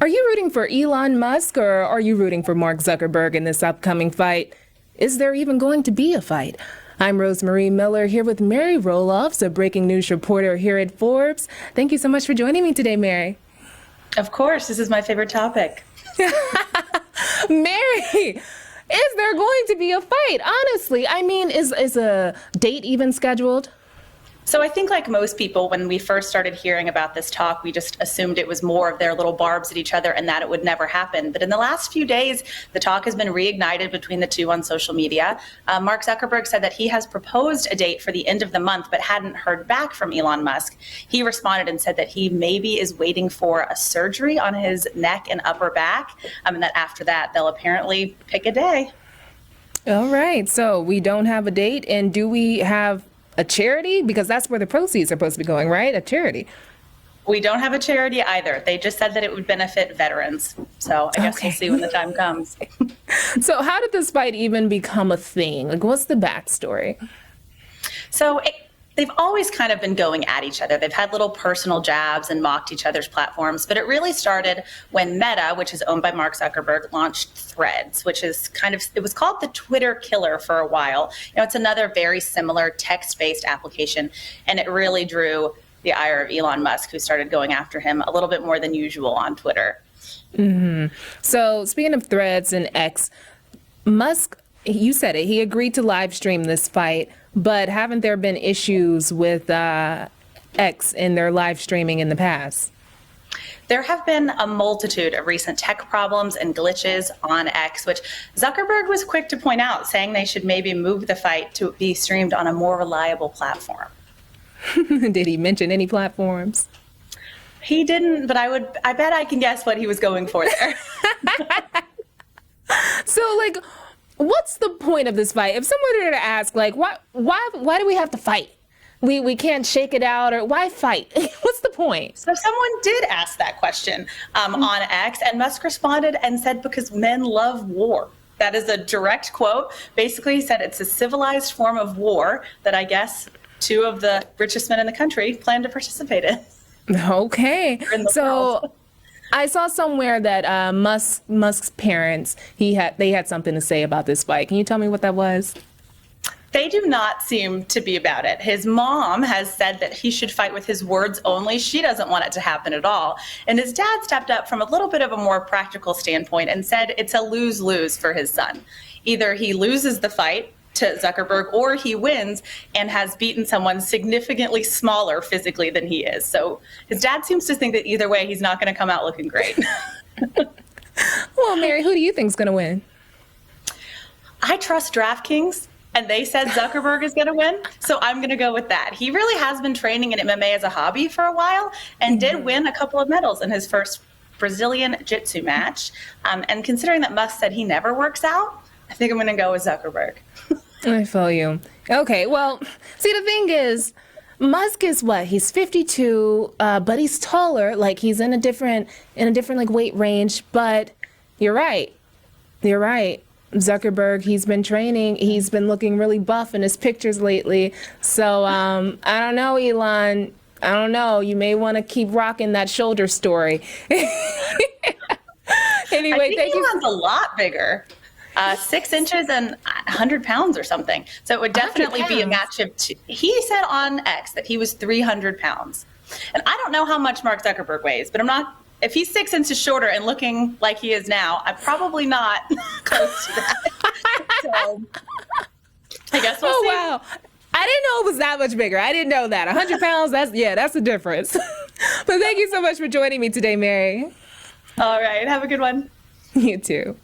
Are you rooting for Elon Musk or are you rooting for Mark Zuckerberg in this upcoming fight? Is there even going to be a fight? I'm Rosemarie Miller here with Mary Roeloffs, a breaking news reporter here at Forbes. Thank you so much for joining me today, Mary. Of course, this is my favorite topic. Mary, is there going to be a fight? Honestly, I mean, is a date even scheduled? So I think like most people, when we first started hearing about this talk, we just assumed it was more of their little barbs at each other and that it would never happen. But in the last few days, the talk has been reignited between the two on social media. Mark Zuckerberg said that he has proposed a date for the end of the month, but hadn't heard back from Elon Musk. He responded and said that he maybe is waiting for a surgery on his neck and upper back, and that after that, they'll apparently pick a day. All right. So we don't have a date. And do we have a charity? Because that's where the proceeds are supposed to be going, right? A charity. We don't have a charity either. They just said that it would benefit veterans. So I guess we'll see when the time comes. So how did this fight even become a thing? Like, what's the backstory? So they've always kind of been going at each other. They've had little personal jabs and mocked each other's platforms, but it really started when Meta, which is owned by Mark Zuckerberg, launched Threads, which is it was called the Twitter killer for a while. It's another very similar text-based application, and it really drew the ire of Elon Musk, who started going after him a little bit more than usual on Twitter. Mm-hmm. So speaking of Threads and X, Musk, you said it, he agreed to live stream this fight, but haven't there been issues with X in their live streaming in the past? There have been a multitude of recent tech problems and glitches on X, which Zuckerberg was quick to point out, saying they should maybe move the fight to be streamed on a more reliable platform. Did he mention any platforms? He didn't, but I bet I can guess what he was going for there. So, like, what's the point of this fight? If someone were to ask, like, why do we have to fight? We can't shake it out, or why fight? What's the point? So someone did ask that question on X, and Musk responded and said, because men love war. That is a direct quote. Basically, he said it's a civilized form of war that I guess two of the richest men in the country plan to participate in. Okay. So I saw somewhere that Musk's parents, they had something to say about this fight. Can you tell me what that was? They do not seem to be about it. His mom has said that he should fight with his words only. She doesn't want it to happen at all. And his dad stepped up from a little bit of a more practical standpoint and said it's a lose-lose for his son. Either he loses the fight to Zuckerberg or he wins and has beaten someone significantly smaller physically than he is. So his dad seems to think that either way, he's not going to come out looking great. Well, Mary, who do you think's going to win? I trust DraftKings. And they said Zuckerberg is going to win, so I'm going to go with that. He really has been training in MMA as a hobby for a while and did win a couple of medals in his first Brazilian Jiu-Jitsu match. And considering that Musk said he never works out, I think I'm going to go with Zuckerberg. I feel you. Okay, well, see, the thing is, Musk is what? He's 52, but he's taller. Like, he's in a different like weight range. But you're right. You're right. Zuckerberg, he's been training. He's been looking really buff in his pictures lately. So I don't know, Elon. I don't know. You may want to keep rocking that shoulder story. Anyway, I think Elon's a lot bigger. 6 inches and 100 pounds or something. So it would definitely be a match of two. He said on X that he was 300 pounds. And I don't know how much Mark Zuckerberg weighs, but if he's 6 inches shorter and looking like he is now, I'm probably not close to that. So I guess we'll see. Wow. I didn't know it was that much bigger. I didn't know that. 100 pounds, that's the difference. But thank you so much for joining me today, Mary. All right. Have a good one. You too.